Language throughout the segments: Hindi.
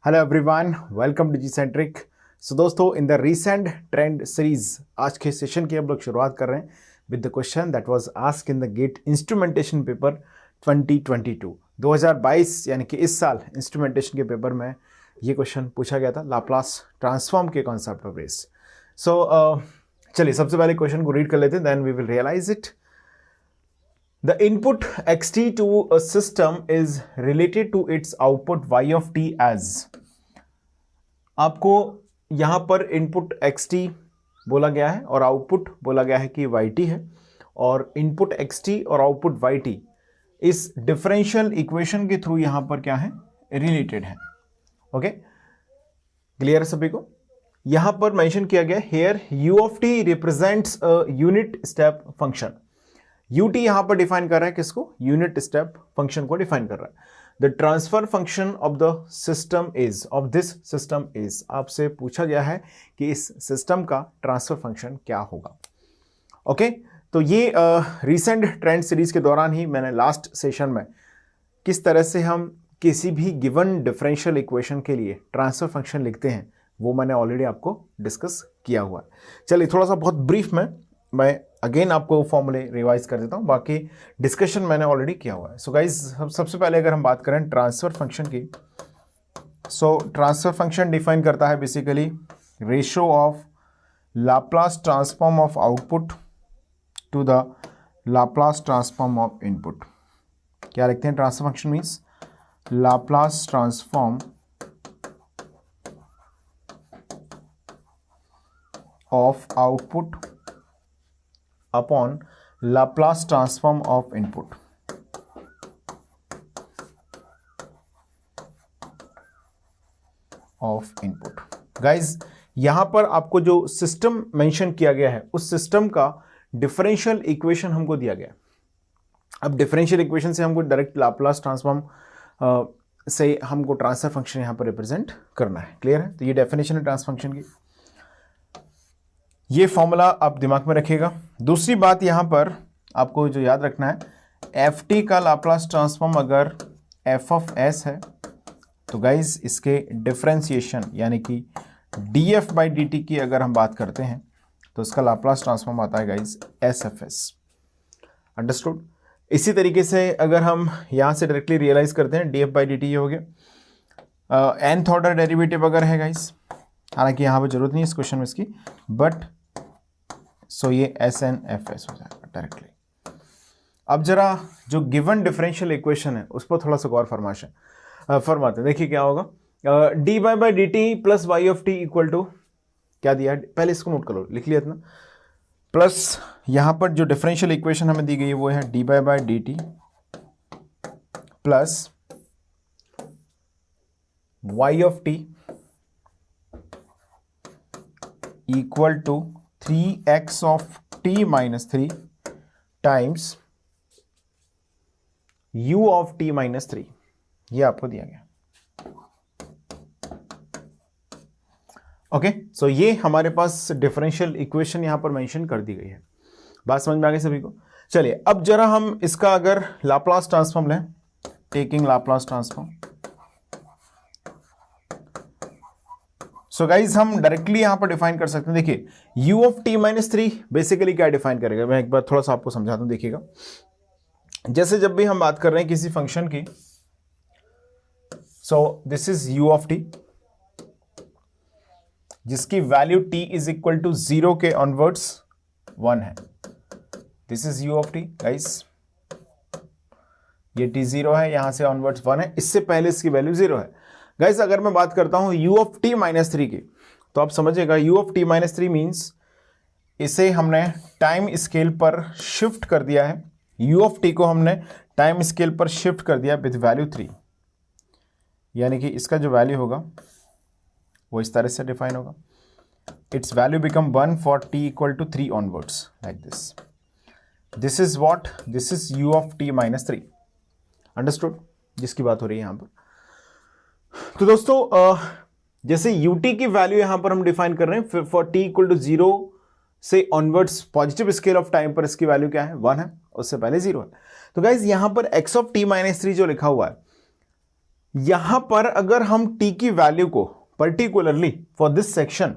Hello everyone, welcome to G centric. So दोस्तों, in the recent trend series आज के सेशन की हम लोग शुरुआत कर रहे हैं with the question that was asked in the GATE instrumentation paper 2022 2022 यानी कि इस साल इंस्ट्रूमेंटेशन के पेपर में ये क्वेश्चन पूछा गया था लाप्लास ट्रांसफॉर्म के कॉन्सेप्ट ऑफ बेस। सो चलिए सबसे पहले क्वेश्चन को रीड कर लेते हैं, then we will realise it. The input xt to a system is related to its output y of t as। आपको यहां पर इनपुट xt बोला गया है और आउटपुट बोला गया है कि yt है, और इनपुट xt और आउटपुट yt इस डिफरेंशियल इक्वेशन के थ्रू यहां पर क्या है, रिलेटेड है। ओके, क्लियर है सभी को? यहां पर मेंशन किया गया here u of t represents a unit step function. ut यहां पर डिफाइन कर रहा है किसको? यूनिट स्टेप फंक्शन को डिफाइन कर रहा है। The transfer function of the system is, of this system is, आपसे पूछा गया है कि इस सिस्टम का ट्रांसफर फंक्शन क्या होगा। ओके, तो ये रिसेंट ट्रेंड सीरीज के दौरान ही मैंने लास्ट सेशन में किस तरह से हम किसी भी गिवन डिफरेंशियल इक्वेशन के लिए ट्रांसफर फंक्शन लिखते हैं वो मैंने ऑलरेडी आपको डिस्कस किया हुआ है। चलिए थोड़ा सा बहुत ब्रीफ में मैं अगेन आपको फॉर्मूले रिवाइज कर देता हूँ, बाकी डिस्कशन मैंने ऑलरेडी किया हुआ है। सो गाइज, सबसे पहले अगर हम बात करें ट्रांसफर फंक्शन की, सो ट्रांसफर फंक्शन डिफाइन करता है basically ratio of Laplace transform of output to the Laplace transform of input. क्या लिखते हैं? Transfer function means Laplace transform of output upon Laplace transform of input. Guys, यहां पर आपको जो सिस्टम मेंशन किया गया है उस सिस्टम का डिफरेंशियल इक्वेशन हमको दिया गया है। अब डिफरेंशियल इक्वेशन से हमको डायरेक्ट लाप्लास ट्रांसफॉर्म से हमको ट्रांसफर फंक्शन यहां पर रिप्रेजेंट करना है। क्लियर है? तो ये डेफिनेशन है ट्रांसफर फंक्शन की, ये फॉर्मूला आप दिमाग में रखिएगा। दूसरी बात यहां पर आपको जो याद रखना है, एफ टी का लाप्लास ट्रांसफॉर्म अगर एफ ऑफ एस है तो गाइज इसके डिफरेंशिएशन यानी कि D F by d T की अगर हम बात करते हैं तो इसका लाप्लास ट्रांसफॉर्म आता है guys S F S. Understood? इसी तरीके से अगर हम यहां से डायरेक्टली रियलाइज करते हैं D F by d T हो गया। एनथ ऑर्डर डेरिवेटिव अगर है गाइज, हालांकि यहां पर जरूरत नहीं है इस क्वेश्चन में इसकी, बट सो ये एस एन एफ एस हो जाएगा डायरेक्टली। अब जरा जो गिवन डिफरेंशियल इक्वेशन है उस पर थोड़ा सा गौर फरमाते हैं। देखिए क्या होगा, d by by d t plus y of t equal to क्या दिया है, पहले इसको नोट कर लो, लिख लिया इतना। प्लस यहां पर जो डिफरेंशियल इक्वेशन हमें दी गई है वो है d by by d t plus y of t equal to 3x of t minus 3 times u of t minus 3, ये आपको दिया गया। ओके, सो ये हमारे पास डिफरेंशियल इक्वेशन यहां पर मेंशन कर दी गई है। बात समझ में आ गई सभी को? चलिए अब जरा हम इसका अगर लाप्लास ट्रांसफॉर्म लें, taking Laplace transform, so guys हम डायरेक्टली यहां पर डिफाइन कर सकते हैं। देखिए u of t minus 3 basically क्या डिफाइन करेगा, मैं एक बार थोड़ा सा आपको समझाता हूं। देखिएगा, जैसे जब भी हम बात कर रहे हैं किसी फंक्शन की, so this is u of t जिसकी value t is equal to 0 के ऑनवर्ड्स 1 है। This is u of t guys, ये t0 है, यहां से ऑनवर्ड्स 1 है, इससे पहले इसकी वैल्यू 0 है। गाइस अगर मैं बात करता हूं u ऑफ t माइनस 3 की, तो आप समझिएगा u of t minus 3 means इसे हमने टाइम स्केल पर शिफ्ट कर दिया है। u ऑफ t को हमने टाइम स्केल पर शिफ्ट कर दिया विद वैल्यू 3, यानी कि इसका जो वैल्यू होगा वो इस तरह से डिफाइन होगा, its value become 1 for t equal to 3 onwards like this. This is what, this is u of t minus 3। Understood? जिसकी बात हो रही है यहां पर। तो दोस्तों जैसे ut की वैल्यू यहां पर हम डिफाइन कर रहे हैं फॉर t इक्वल टू 0 से onwards positive scale of time पर इसकी वैल्यू क्या है, 1 है, उससे पहले 0 है। तो गाइज यहां पर x ऑफ t माइनस 3 जो लिखा हुआ है यहां पर अगर हम t की वैल्यू को particularly for this section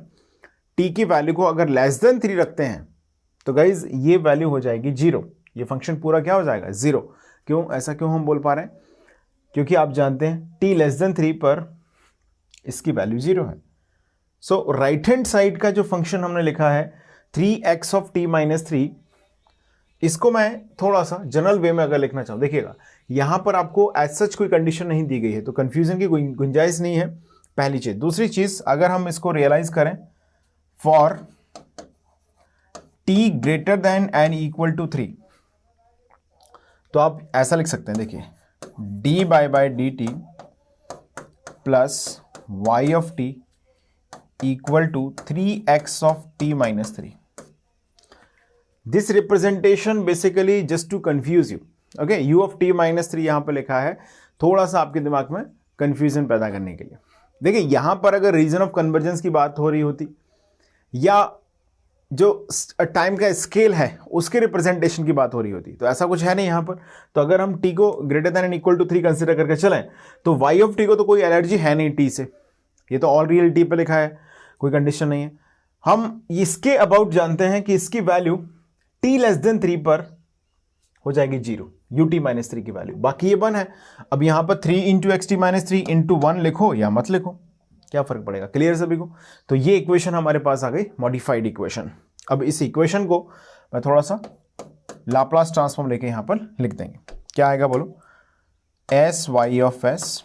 t की वैल्यू को अगर लेस देन 3 रखते हैं तो गाइज ये वैल्यू हो जाएगी 0। ये फंक्शन पूरा क्या हो जाएगा 0। क्यों, ऐसा क्यों हम बोल पा रहे हैं? क्योंकि आप जानते हैं t लेस देन 3 पर इसकी वैल्यू 0 है। सो राइट हैंड साइड का जो फंक्शन हमने लिखा है 3x ऑफ t माइनस 3, इसको मैं थोड़ा सा जनरल वे में अगर लिखना चाहूँ, देखिएगा यहां पर आपको एज सच कोई कंडीशन नहीं दी गई है तो कंफ्यूजन की कोई गुंजाइश नहीं है, पहली चीज। दूसरी चीज, अगर हम इसको रियलाइज करें for t greater than and equal to 3, तो आप ऐसा लिख सकते हैं, देखिए dy by dt plus y of t equal to 3x of t minus 3। This representation basically just to confuse you, okay. u of t minus 3 यहां पर लिखा है थोड़ा सा आपके दिमाग में कंफ्यूजन पैदा करने के लिए। देखिए यहां पर अगर रीजन ऑफ कन्वर्जेंस की बात हो रही होती या जो टाइम का स्केल है उसके रिप्रेजेंटेशन की बात हो रही होती, तो ऐसा कुछ है नहीं यहां पर। तो अगर हम t को greater than and equal to 3 consider करके चलें तो y ऑफ t को तो कोई एलर्जी है नहीं t से, ये तो ऑल रियल t पे लिखा है, कोई कंडीशन नहीं है। हम इसके अबाउट जानते हैं कि इसकी वैल्यू t लेस देन 3 पर हो जाएगी 0, ut माइनस 3 की वैल्यू, बाकी ये 1 है। अब यहां पर 3 into x T minus 3 into 1 लिखो या मत लिखो, क्या फर्क पड़ेगा, क्लियर सभी को। तो ये इक्वेशन हमारे पास आ गई मॉडिफाइड इक्वेशन। अब इस इक्वेशन को मैं थोड़ा सा लाप्लास ट्रांसफॉर्म लेके यहां पर लिख देंगे, क्या आएगा बोलो, s y of s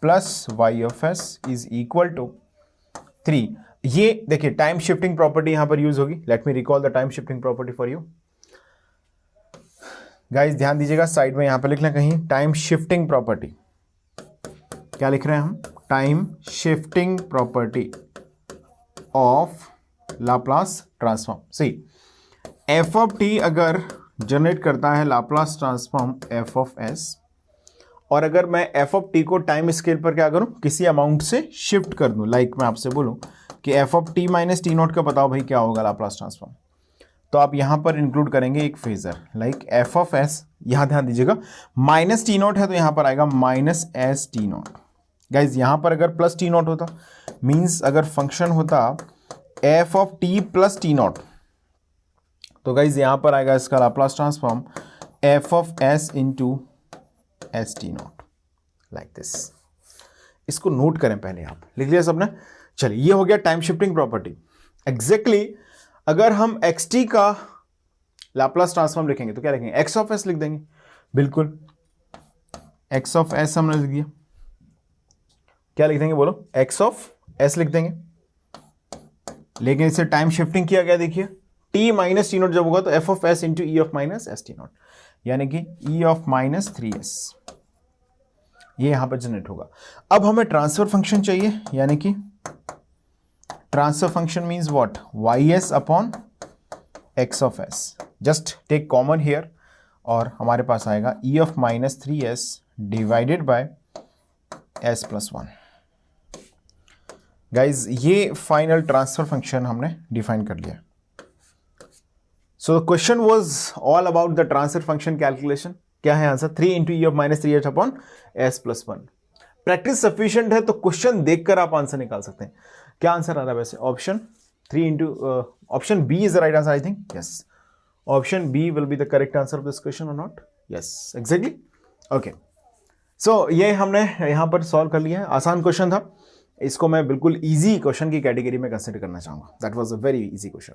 plus y of s is equal to 3। ये देखिए टाइम शिफ्टिंग प्रॉपर्टी यहां पर यूज होगी। Let me recall the time shifting property for you guys, ध्यान दीजिएगा, साइड में यहां पर लिख लें कहीं टाइम शिफ्टिंग प्रॉपर्टी। क्या लिख रहे हैं हम, time shifting property of Laplace transform. C f of t अगर जनरेट करता है Laplace transform f of s, और अगर मैं एफ ऑफ टी को टाइम स्केल पर क्या करूं, किसी अमाउंट से शिफ्ट कर दूं, लाइक मैं आपसे बोलूं कि F of T minus T not का बताओ भाई क्या होगा लाप्लास ट्रांसफॉर्म, तो आप यहां पर इंक्लूड करेंगे एक phasor like F of S. यहां ध्यान दीजिएगा माइनस टी नॉट है तो यहां पर आएगा minus S T not. Guys यहां पर अगर प्लस टी नॉट होता मीन्स अगर फंक्शन होता F of T plus T not, तो गाइज यहां पर आएगा इसका Laplace transform f of S into S T not, like this. इसको नोट करें पहले, आप लिख लिया सबने। चलिए ये हो गया टाइम शिफ्टिंग प्रॉपर्टी। एग्जैक्टली अगर हम एक्स टी का लाप्लास ट्रांसफॉर्म लिखेंगे तो क्या लिखेंगे, एक्स ऑफ एस लिख देंगे, बिल्कुल एक्स ऑफ एस हमने लिख दिया। क्या लिख देंगे बोलो, एक्स ऑफ एस लिख देंगे। लेकिन इसे टाइम शिफ्टिंग किया गया, देखिए टी माइनस टी नॉट जब होगा तो F of S into e of minus S T not, यानी कि ई ऑफ माइनस 3s, ये यहां पर जनरेट होगा। अब हमें ट्रांसफर फंक्शन चाहिए, यानी कि transfer function means what, ys upon x of s. Just take common here और हमारे पास आएगा e of minus 3s divided by s plus 1। Guys ये फाइनल ट्रांसफर फंक्शन हमने डिफाइन कर लिया। So the question was all about the transfer function calculation. क्या है answer, 3 into e of minus 3s upon s plus 1। Practice sufficient है तो क्वेश्चन देखकर आप आंसर निकाल सकते हैं। क्या आंसर आ रहा है वैसे, option 3 into option B is the right answer, I think. Yes, option B will be the correct answer of this question और not. Yes exactly, okay. So ये हमने यहां पर सॉल्व कर लिया है। आसान क्वेश्चन था, इसको मैं बिल्कुल इजी क्वेश्चन की कैटेगरी में कंसिडर करना चाहूंगा। That was a very easy question,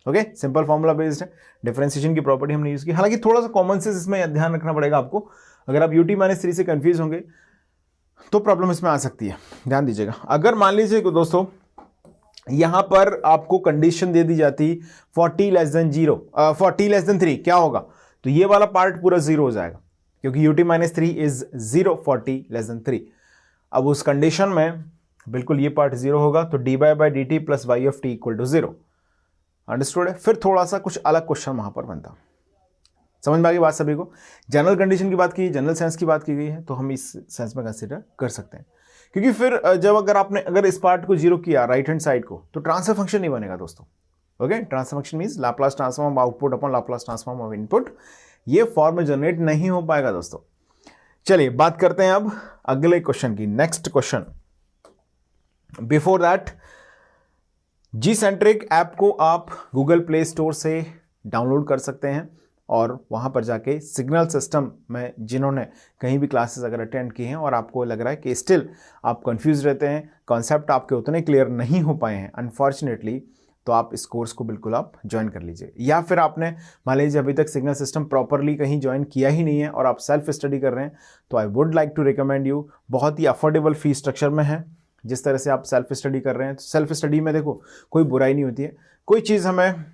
okay. Simple formula based है, डिफरेंशिएशन की प्रॉपर्टी हमने यूज की। हालांकि थोड़ा सा कॉमन सेंस इसमें ध्यान रखना पड़ेगा आपको। अगर आप ut माइनस 3 से कंफ्यूज होंगे तो प्रॉब्लम इसमें आ सकती है, ध्यान दीजिएगा। अगर मान लीजिए दोस्तों यहां पर आपको कंडीशन दे दी जाती for t less than 0 for t less than 3, क्या होगा, तो ये वाला पार्ट पूरा 0 हो जाएगा क्योंकि ut minus 3 is 0 for t less than 3। अब उस कंडीशन में बिल्कुल ये पार्ट 0 होगा, तो dy by d t plus y of t equal to 0। Understood है। फिर थोड़ा सा कुछ अलग क्वेश्चन वहां पर बनता, समझ में आ गई बात सभी को। जनरल कंडीशन की बात की, जनरल सेंस की बात की गई है, तो हम इस सेंस में कंसीडर कर सकते हैं। क्योंकि फिर जब अगर इस पार्ट को 0 किया राइट हैंड साइड को, तो ट्रांसफर फंक्शन नहीं बनेगा दोस्तों, okay. Transfer function means Laplace transform of output upon Laplace transform of input, ये फॉर्म में जनरेट नहीं हो पाएगा दोस्तों। चलिए बात करते हैं अब अगले क्वेश्चन की, next question. Before that, Gcentric app को आप गूगल प्ले स्टोर से डाउनलोड कर सकते हैं और वहाँ पर जाके सिग्नल सिस्टम में जिन्होंने कहीं भी क्लासेस अगर अटेंड की हैं और आपको लग रहा है कि स्टिल आप कंफ्यूज रहते हैं, कॉन्सेप्ट आपके उतने क्लियर नहीं हो पाए हैं अनफॉर्चुनेटली, तो आप इस कोर्स को बिल्कुल आप ज्वाइन कर लीजिए। या फिर आपने मान लीजिए अभी तक सिग्नल सिस्टम प्रॉपरली कहीं ज्वाइन किया ही नहीं है और आप सेल्फ स्टडी कर रहे हैं, तो I would like to recommend you, बहुत ही अफोर्डेबल फी स्ट्रक्चर में है। जिस तरह से आप सेल्फ स्टडी कर रहे हैं, तो सेल्फ स्टडी में देखो कोई बुराई नहीं होती है। कोई चीज़ हमें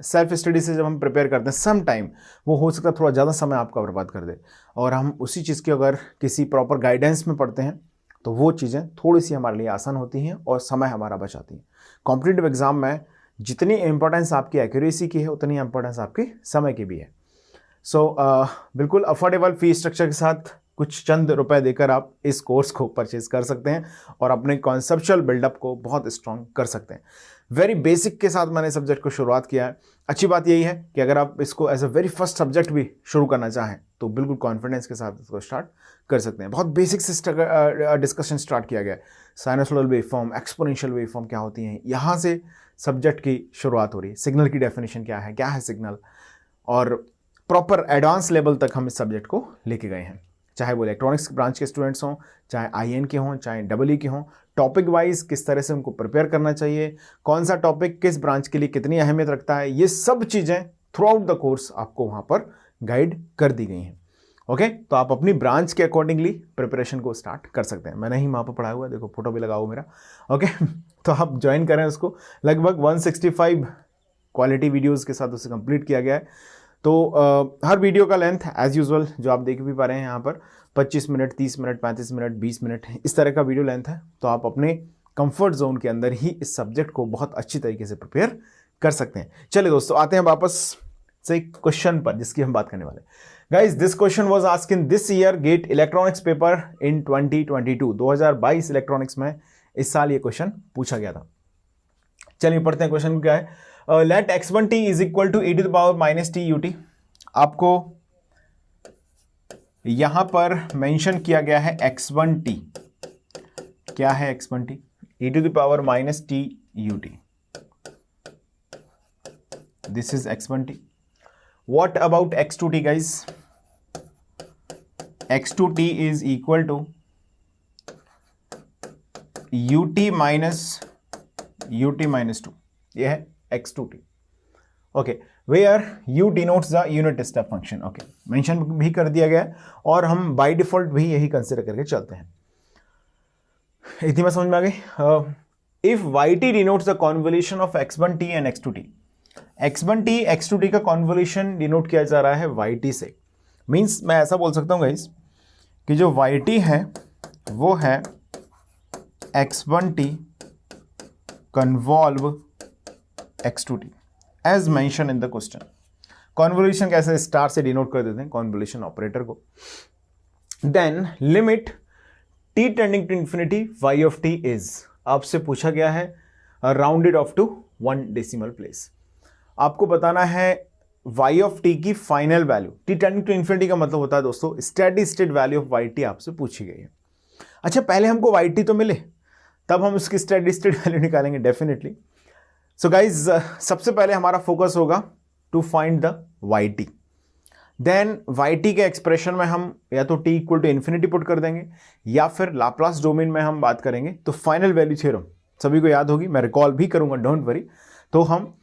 सेल्फ स्टडी से जब हम प्रिपेयर करते हैं, सम टाइम वो हो सकता है थोड़ा ज़्यादा समय आपका बर्बाद कर दे, और हम उसी चीज़ की अगर किसी प्रॉपर गाइडेंस में पढ़ते हैं तो वो चीज़ें थोड़ी सी हमारे लिए आसान होती हैं और समय हमारा बचाती हैं। कॉम्पिटिटिव एग्जाम में जितनी इंपॉर्टेंस आपकी एक्यूरेसी की है उतनी इंपॉर्टेंस आपके समय की भी है। सो बिल्कुल अफोर्डेबल फी स्ट्रक्चर के साथ कुछ चंद रुपए देकर आप इस कोर्स को परचेज कर सकते हैं और अपने कॉन्सेप्चुअल बिल्डअप को बहुत स्ट्रॉन्ग कर सकते हैं। वेरी बेसिक के साथ मैंने सब्जेक्ट को शुरुआत किया है। अच्छी बात यही है कि अगर आप इसको as a very first subject भी शुरू करना चाहें तो बिल्कुल कॉन्फिडेंस के साथ इसको स्टार्ट कर सकते हैं। बहुत बेसिक से डिस्कशन स्टार्ट किया गया है। साइनसोइडल वेवफॉर्म, एक्सपोनेंशियल वेवफॉर्म क्या होती हैं, यहाँ से सब्जेक्ट की शुरुआत हो रही है। सिग्नल की डेफिनेशन क्या है सिग्नल, और प्रॉपर एडवांस लेवल तक हम इस सब्जेक्ट को लेके गए हैं। चाहे वो इलेक्ट्रॉनिक्स ब्रांच के स्टूडेंट्स हों, चाहे आईएन के हों, चाहे डबल के हों, टॉपिक वाइज किस तरह से उनको प्रिपेयर करना चाहिए, कौन सा टॉपिक किस ब्रांच के लिए कितनी अहमियत रखता है, ये सब चीज़ें थ्रू आउट द कोर्स आपको वहाँ पर गाइड कर दी गई हैं। ओके, तो आप अपनी ब्रांच के अकॉर्डिंगली प्रिपरेशन को स्टार्ट कर सकते हैं। मैंने ही वहाँ पर पढ़ाया हुआ है, देखो फोटो भी लगा हुआ मेरा। ओके तो आप ज्वाइन करें उसको। लगभग 165 क्वालिटी वीडियोज़ के साथ उसे कंप्लीट किया गया है। तो हर वीडियो का लेंथ एज यूजुअल जो आप देख भी पा रहे हैं यहाँ पर 25 मिनट, 30 मिनट, 35 मिनट, 20 मिनट, इस तरह का वीडियो लेंथ है। तो आप अपने कंफर्ट जोन के अंदर ही इस सब्जेक्ट को बहुत अच्छी तरीके से प्रिपेयर कर सकते हैं। चलिए दोस्तों, आते हैं वापस से क्वेश्चन पर जिसकी हम बात करने वाले हैं। Guys, this question was asked in this year GATE electronics paper in 2022। 2022 electronics में इस साल ये क्वेश्चन पूछा गया था। चलिए पढ़ते हैं क्वेश्चन क्या है। Late x1t is equal to e⁻t आपको यहां पर मेंशन किया गया है x1t। क्या है x1t? e⁻t this is x1t। What about x2t guys? x2t is equal to ut-2। यह है x2t। Okay, where u denotes the unit step function. Okay, mention भी कर दिया गया है और हम बाय डिफॉल्ट भी यही कंसिडर करके चलते हैं। इतनी बात समझ में आ गई। If yt denotes the convolution of x1t and x2t, x1t x2t का कॉन्वोल्यूशन डिनोट किया जा रहा है yt से। मींस मैं ऐसा बोल सकता हूं गाइस कि जो yt है वो है x1t convolve x2t as mentioned in the question. Convolution कैसे? स्टार से डिनोट कर देते हैं कॉन्वोल्यूशन ऑपरेटर को। Then limit t tending to infinity y of t is, आपसे पूछा गया है rounded off to 1 decimal place. आपको बताना है y ऑफ t की final value. t tending to infinity का मतलब होता है दोस्तों steady state value of yt आपसे पूछी गई है। अच्छा, पहले हमको yt तो मिले तब हम उसकी स्टेडी स्टेट वैल्यू निकालेंगे डेफिनेटली। सो गाइज, सबसे पहले हमारा फोकस होगा to find the yt। Then yt के एक्सप्रेशन में हम या तो t equal to infinity put कर देंगे या फिर लाप्लास डोमेन में हम बात करेंगे तो फाइनल वैल्यू थ्योरम सभी को याद होगी, मैं रिकॉल भी करूंगा, डोंट वरी। तो हम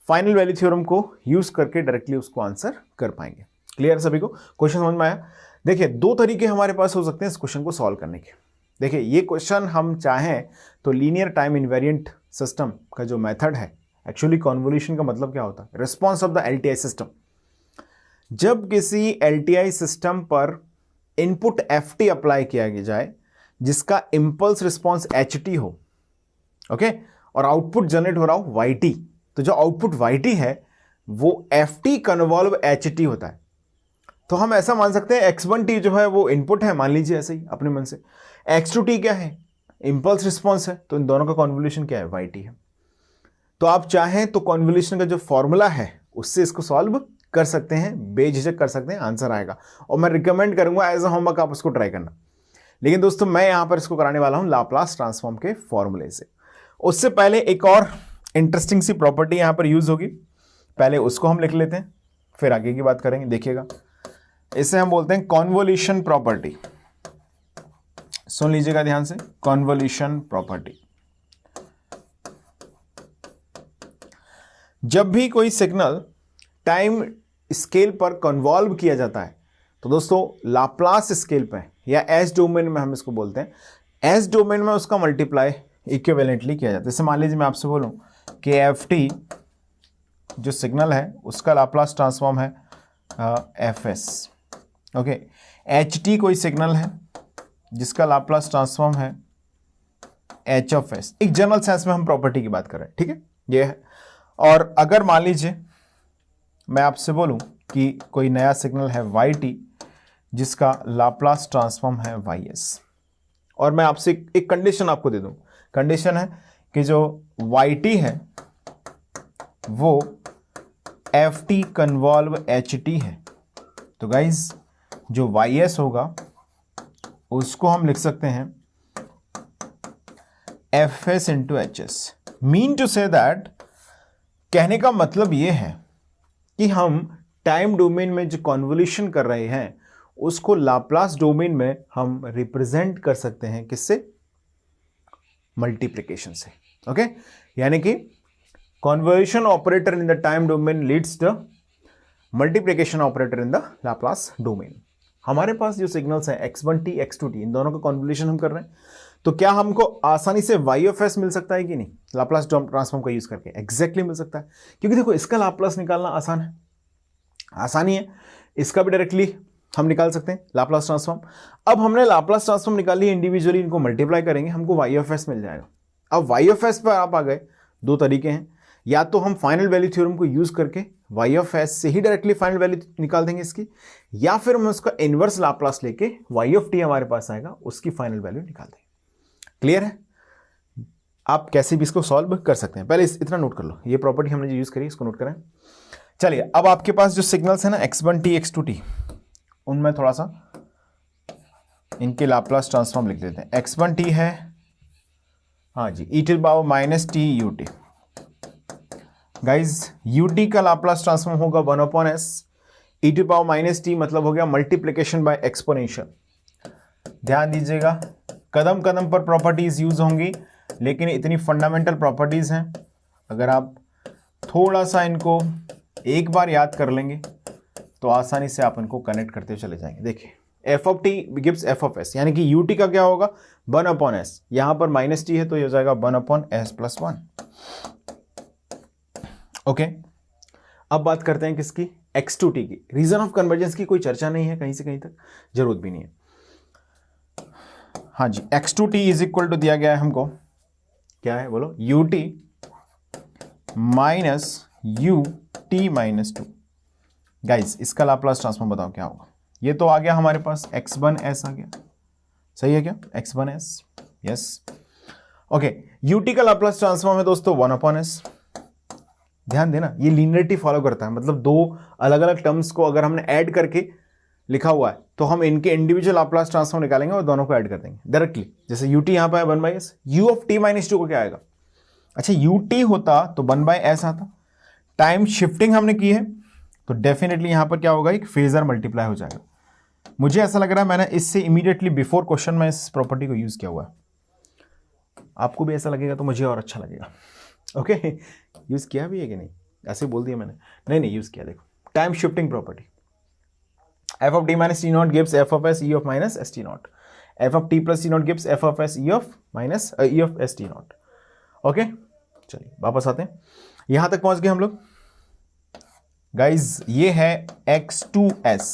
फाइनल वैल्यू थ्योरम को यूज करके डायरेक्टली उसको आंसर कर पाएंगे। क्लियर सभी को? क्वेश्चन समझ में आया? देखिए, दो तरीके हमारे पास हो सकते हैं इस क्वेश्चन को सॉल्व करने के। देखिए, ये क्वेश्चन हम चाहें तो लीनियर टाइम इनवेरिएंट सिस्टम का जो मेथड है, एक्चुअली कॉन्वोल्यूशन का मतलब क्या होता है? Response of the LTI system. जब किसी एलटीआई सिस्टम पर इनपुट एफटी अप्लाई किया जाए जिसका इंपल्स रिस्पॉन्स एचटी हो, ओके, और आउटपुट जनरेट हो रहा हो वाईटी, तो जो आउटपुट वाईटी है वो एफटी कन्वॉल्व एचटी होता है। तो हम ऐसा मान सकते हैं x1t जो है वो इनपुट है, मान लीजिए ऐसे ही अपने मन से। x2t क्या है? इंपल्स रिस्पॉन्स है। तो इन दोनों का कॉन्वोल्यूशन क्या है? yt है। तो आप चाहें तो कॉन्वोल्यूशन का जो फॉर्मूला है उससे इसको सॉल्व कर सकते हैं, बेझिझक कर सकते हैं, आंसर आएगा। और मैं रिकमेंड करूंगा एज अ होमवर्क आप उसको ट्राई करना। लेकिन दोस्तों मैं यहां पर इसको कराने वाला हूं लाप्लास ट्रांसफॉर्म के फॉर्मूले से। उससे पहले एक और इंटरेस्टिंग सी प्रॉपर्टी यहां पर यूज होगी, पहले उसको हम लिख लेते हैं, फिर आगे की बात करेंगे। देखिएगा, इसे हम बोलते हैं कॉन्वोल्यूशन प्रॉपर्टी। सुन लीजिएगा ध्यान से, कॉन्वोल्यूशन प्रॉपर्टी। जब भी कोई सिग्नल टाइम स्केल पर कन्वॉल्व किया जाता है तो दोस्तों लाप्लास स्केल पे या एस डोमेन में हम इसको बोलते हैं, एस डोमेन में उसका मल्टीप्लाई इक्विवेलेंटली किया जाता है। जैसे मान लीजिए मैं आपसे बोलूं कि एफ टी जो सिग्नल है उसका लाप्लास ट्रांसफॉर्म है F S. Okay, H T कोई सिग्नल है जिसका लाप्लास ट्रांसफॉर्म है एच ऑफ एस। एक जनरल सेंस में हम प्रॉपर्टी की बात कर रहे हैं, ठीक है, ये है। और अगर मान लीजिए मैं आपसे बोलूं कि कोई नया सिग्नल है वाई टी जिसका लाप्लास ट्रांसफॉर्म है वाई एस, और मैं आपसे एक कंडीशन आपको दे दूं, कंडीशन है कि जो वाई टी है वो F T convolve H T है। तो गाइज जो वाई एस होगा उसको हम लिख सकते हैं f s into h s. Mean to say that, कहने का मतलब यह है कि हम टाइम डोमेन में जो कॉन्वोल्यूशन कर रहे हैं उसको लाप्लास डोमेन में हम रिप्रेजेंट कर सकते हैं, किससे? मल्टीप्लिकेशन से। ओके, यानी कि convolution operator in the time domain leads the multiplication operator in the Laplace domain. हमारे पास जो सिग्नल्स हैं x1t x2t, इन दोनों का कॉन्वोल्यूशन हम कर रहे हैं, तो क्या हमको आसानी से y ऑफ s मिल सकता है कि नहीं लाप्लास ट्रांसफॉर्म का यूज करके? एग्जैक्टली मिल सकता है, क्योंकि देखो इसका लाप्लास निकालना आसान है, आसानी है। इसका भी डायरेक्टली हम निकाल सकते हैं लाप्लास ट्रांसफॉर्म। अब हमने लाप्लास ट्रांसफॉर्म निकाली, इंडिविजुअली इनको मल्टीप्लाई करेंगे, हमको y ऑफ s मिल जाएगा। अब y ऑफ s पर आप आ गए, दो तरीके हैं, या तो हम फाइनल वैल्यू थ्योरम को यूज करके y ऑफ s से ही डायरेक्टली फाइनल वैल्यू निकाल देंगे इसकी, या फिर हम उसका इनवर्स लाप्लास लेके y ऑफ t हमारे पास आएगा, उसकी फाइनल वैल्यू निकाल देंगे। क्लियर है? आप कैसे भी इसको सॉल्व कर सकते हैं। पहले इतना नोट कर लो, ये प्रॉपर्टी हमने जो यूज करी इसको नोट करें। चलिए, अब आपके पास जो सिग्नल्स है ना x1t x2t, उनमें थोड़ा सा इनके लाप्लास ट्रांसफॉर्म लिख देते हैं। x1t है, हाँ जी, e to the power minus t u t. Guys ut का लाप्लास ट्रांसफॉर्म होगा 1/s, e to the power minus t मतलब हो गया मल्टीप्लिकेशन बाय एक्सपोनेंशियल। ध्यान दीजिएगा, कदम कदम पर प्रॉपर्टीज यूज होंगी, लेकिन इतनी फंडामेंटल प्रॉपर्टीज हैं, अगर आप थोड़ा सा इनको एक बार याद कर लेंगे तो आसानी से आप इनको कनेक्ट करते चले जाएंगे। देखिए, F of T gives F of S, यानी कि ut का क्या होगा 1/s, यहां पर माइनस टी है तो ये हो जाएगा 1/s प्लस 1। ओके, अब बात करते हैं किसकी? x2t की। रीजन ऑफ कन्वर्जेंस की कोई चर्चा नहीं है कहीं से कहीं तक, जरूरत भी नहीं है। हाँ जी, x2t इज इक्वल टू दिया गया है हमको, क्या है बोलो? ut minus ut minus 2। Guys इसका लाप्लास ट्रांसफॉर्म बताओ क्या होगा? ये तो आ गया हमारे पास x1s आ गया, सही है क्या? x1s, yes. ओके, ut का लाप्लास ट्रांसफॉर्म है दोस्तों 1/s। ध्यान देना, ये लीनियरिटी फॉलो करता है, मतलब दो अलग अलग टर्म्स को अगर हमने ऐड करके लिखा हुआ है तो हम इनके इंडिविजुअल लाप्लास ट्रांसफॉर्म निकालेंगे और दोनों को ऐड कर देंगे डायरेक्टली। जैसे ut यहां पर है 1/s, u of t minus 2 को क्या आएगा? अच्छा, ut होता तो 1/s आता, टाइम शिफ्टिंग हमने की है तो डेफिनेटली यहां पर क्या होगा? एक फेजर मल्टीप्लाई हो जाएगा। मुझे ऐसा लग रहा है मैंने इससे इमीडिएटली बिफोर क्वेश्चन में इस प्रॉपर्टी को यूज किया हुआ है, आपको भी ऐसा लगेगा तो मुझे और अच्छा लगेगा। ओके, यूज किया भी है कि नहीं? ऐसे बोल दिया मैंने, नहीं यूज किया। देखो, time shifting property, f of t minus t naught gives f of s e of minus s t naught, f of t plus t naught gives f of s e of minus e of s t naught। Okay, चलिए वापस आते हैं, यहां तक पहुंच गए हम लोग। गाइज ये है x2s।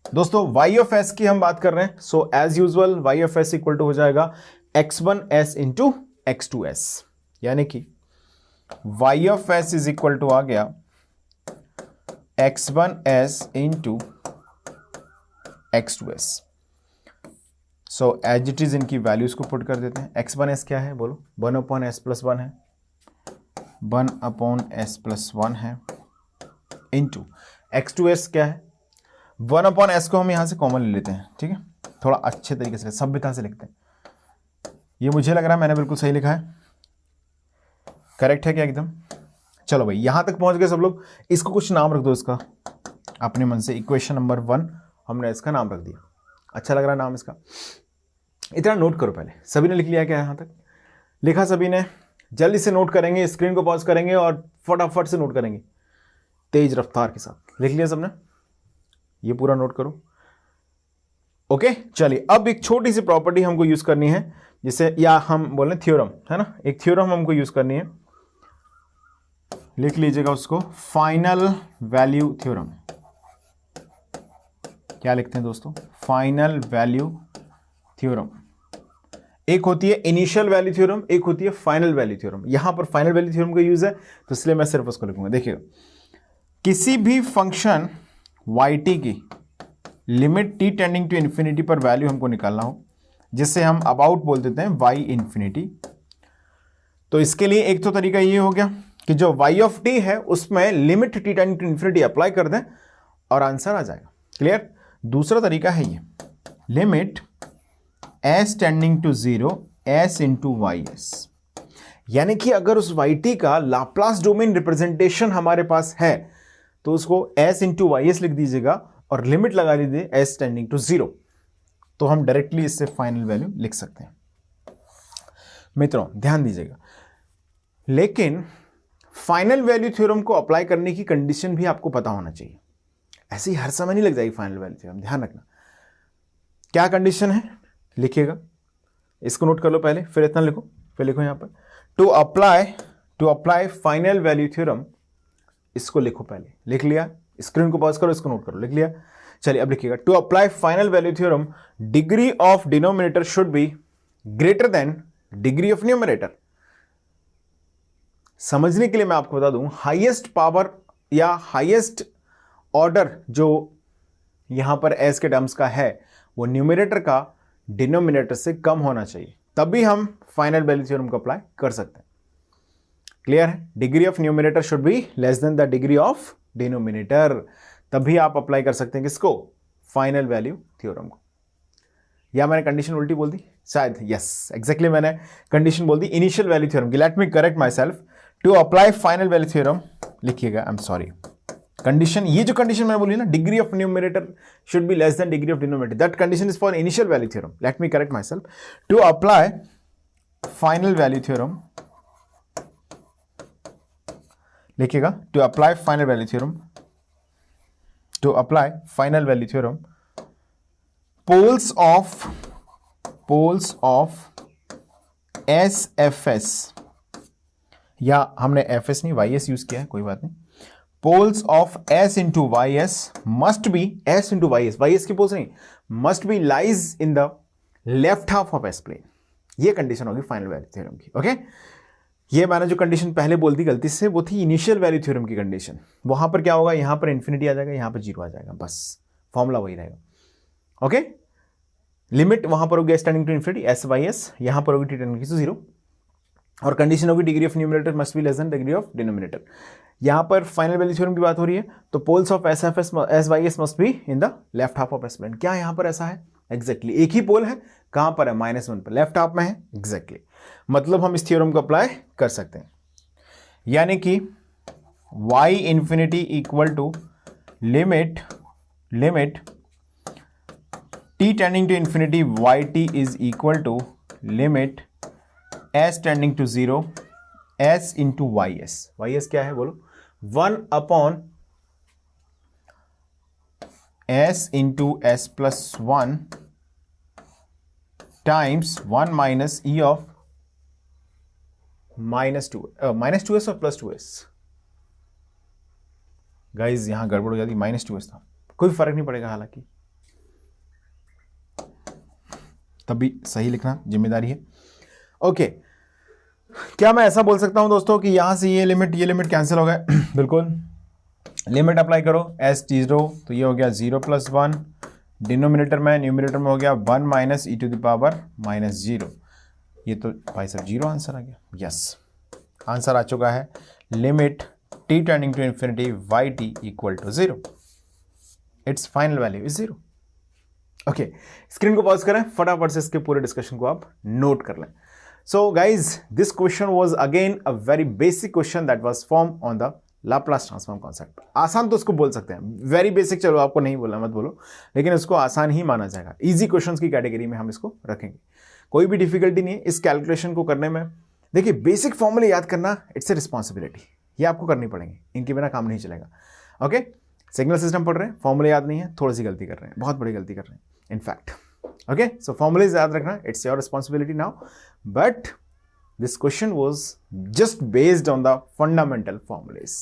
दोस्तों y ऑफ s की हम बात कर रहे हैं, so as usual y of s equal to हो जाएगा x1s इंटू x2s, यानी कि y of s is equal to आ गया x1s into x2s। So as it is इनकी वैल्यूज को पुट कर देते हैं। x1s क्या है बोलो? 1/s प्लस 1 है, 1/s प्लस 1 है, इंटू x2s क्या है, 1/s को हम यहाँ से कॉमन ले लेते हैं, ठीक है, थोड़ा अच्छे तरीके से सभ्यता से लिखते हैं। ये मुझे लग रहा है मैंने बिल्कुल सही लिखा है, करेक्ट है क्या एकदम? चलो भाई यहां तक पहुंच गए सब लोग। इसको कुछ नाम रख दो इसका अपने मन से। इक्वेशन नंबर 1 हमने इसका नाम रख दिया, अच्छा लग रहा है नाम इसका। इतना नोट करो पहले, सभी ने लिख लिया क्या यहां तक? लिखा सभी ने? जल्दी से नोट करेंगे, स्क्रीन को पॉज करेंगे और फटाफट से नोट करेंगे तेज रफ्तार के साथ। लिख लिया सबने? ये पूरा नोट करो। ओके चलिए, अब एक छोटी सी प्रॉपर्टी हमको यूज करनी है, जिसे या हम बोले थ्योरम, है ना, एक थ्योरम हमको यूज करनी है। लिख लीजिएगा उसको, फाइनल वैल्यू थ्योरम। क्या लिखते हैं दोस्तों? Final value theorem. एक होती है इनिशियल वैल्यू थ्योरम, एक होती है फाइनल वैल्यू थ्योरम। यहां पर फाइनल वैल्यू थ्योरम का यूज है तो इसलिए मैं सिर्फ उसको लिखूंगा। देखिएगा, किसी भी फंक्शन yt की limit t tending to infinity पर वैल्यू हमको निकालना हो, जिससे हम अबाउट बोल देते हैं y इन्फिनिटी। तो इसके लिए एक तो तरीका ये हो गया कि जो y ऑफ t है उसमें limit t tending to infinity apply कर दें और आंसर आ जाएगा। क्लियर? दूसरा तरीका है ये, limit s tending to 0 s into ys, यानी कि अगर उस yt का लाप्लास डोमेन रिप्रेजेंटेशन हमारे पास है तो उसको s इंटू ys लिख दीजिएगा और लिमिट लगा दीजिए s टेंडिंग टू 0, तो हम डायरेक्टली इससे फाइनल वैल्यू लिख सकते हैं। मित्रों ध्यान दीजिएगा, लेकिन फाइनल वैल्यू थ्योरम को अप्लाई करने की कंडीशन भी आपको पता होना चाहिए। ऐसे ही हर समय नहीं लग जाएगी फाइनल वैल्यू थ्योरम, ध्यान रखना। क्या कंडीशन है लिखिएगा, इसको नोट कर लो पहले, फिर इतना लिखो, फिर लिखो यहां पर to apply final value theorem. इसको लिखो पहले, लिख लिया? स्क्रीन को पॉज करो, इसको नोट करो, लिख लिया? चलिए अब लिखिएगा, to apply final value theorem degree of denominator should be greater than degree of numerator. समझने के लिए मैं आपको बता दूं, हाईएस्ट पावर या हाईएस्ट ऑर्डर जो यहां पर एस के टर्म्स का है वो न्यूमरेटर का डिनोमिनेटर से कम होना चाहिए, तभी हम फाइनल वैल्यू थ्योरम को अप्लाई कर सकते हैं। क्लियर है? Degree of numerator should be less then the degree of denominator, तभी आप अप्लाई कर सकते हैं किसको? फाइनल वैल्यू थ्योरम को। या मैंने कंडीशन उल्टी बोल दी शायद? यस एग्जैक्टली मैंने कंडीशन बोल दी इनिशियल वैल्यू थ्योरम की। Let me correct my self, to apply final value theorem लिखिएगा, आई एम सॉरी, कंडीशन, ये जो कंडीशन मैंने बोली ना, degree of numerator should be less than degree of denominator, that condition is for initial value theorem. Let me correct my self, to apply final value theorem लिखिएगा, to apply final value theorem, to apply final value theorem, poles of S F S, या हमने एफ एस नहीं वाई एस यूज किया है, कोई बात नहीं, poles of S into Y S must be, S into Y s की पोल्स नहीं, must be lies in the left half of s plane. ये कंडीशन होगी फाइनल वैल्यू थ्योरम की। ओके, ये मैंने जो कंडीशन पहले बोल दी गलती से, वो थी इनिशियल वैल्यू थ्योरम की कंडीशन। वहां पर क्या होगा, यहां पर इन्फिनिटी आ जाएगा, यहां पर 0 आ जाएगा, बस फॉर्मूला वही रहेगा। ओके, लिमिट वहां पर होगी s tending to infinity s y s, यहां पर होगी टी टेंडिंग टू 0, और कंडीशन होगी degree of numerator must be less than degree of denominator. यहां पर फाइनल वैल्यू थ्योरम की बात हो रही है, तो poles of S F s s y S must be in the left half of s plane. क्या यहां पर ऐसा है? एग्जैक्टली एक ही पोल है, कहां पर है? -1 पर, लेफ्ट हाफ में है। एग्जैक्टली मतलब हम इस थ्योरम को अप्लाई कर सकते हैं, यानी कि y infinity equal to limit t tending to infinity yt is equal to limit s tending to 0 s into ys क्या है बोलो? 1 s into s plus 1 times 1 minus e of -2s और +2s। गाइज यहां गड़बड़ हो जाती, -2s था, कोई फर्क नहीं पड़ेगा, हालांकि तभी सही लिखना जिम्मेदारी है। ओके, क्या मैं ऐसा बोल सकता हूं दोस्तों कि यहां से ये लिमिट कैंसिल हो गए? बिल्कुल, लिमिट अप्लाई करो s 0, तो ये हो गया 0 + 1, डिनोमिनेटर में न्यूमरेटर में हो गया 1 minus e to the power -0। ये तो भाई साहब 0 आंसर आ गया। यस, आंसर आ चुका है, limit t tending to infinity yt equal to 0। It's final value is 0। Okay, screen को पॉज करें, फटाफट से इसके पूरे डिस्कशन को आप नोट कर लें। So guys, this question was again a very basic question that was form on the Laplace transform concept. आसान तो उसको बोल सकते हैं, वेरी बेसिक चलो आपको नहीं बोला, मत बोलो, लेकिन उसको आसान ही माना जाएगा। इजी क्वेश्चंस की कैटेगरी में हम इसको रखेंगे, कोई भी डिफिकल्टी नहीं है इस कैलकुलेशन को करने में। देखिए, बेसिक फॉर्मूले याद करना इट्स ए रिस्पॉन्सिबिलिटी, ये आपको करनी पड़ेंगे, इनके बिना काम नहीं चलेगा। ओके, सिग्नल सिस्टम पढ़ रहे हैं, फॉर्मूले याद नहीं है, थोड़ी सी गलती कर रहे हैं, बहुत बड़ी गलती कर रहे हैं इनफैक्ट। ओके, सो फॉर्मूलेज याद रखना, it's your responsibility now, but this question was just based on the fundamental formulas.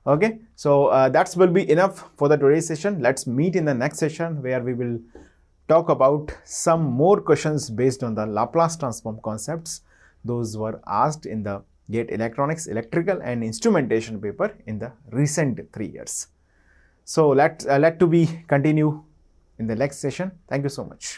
Okay, so that will be enough for the today's session. Let's meet in the next session where we will talk about some more questions based on the Laplace transform concepts. Those were asked in the GATE Electronics, Electrical and Instrumentation paper in the recent 3 years. So let to be continue in the next session. Thank you so much.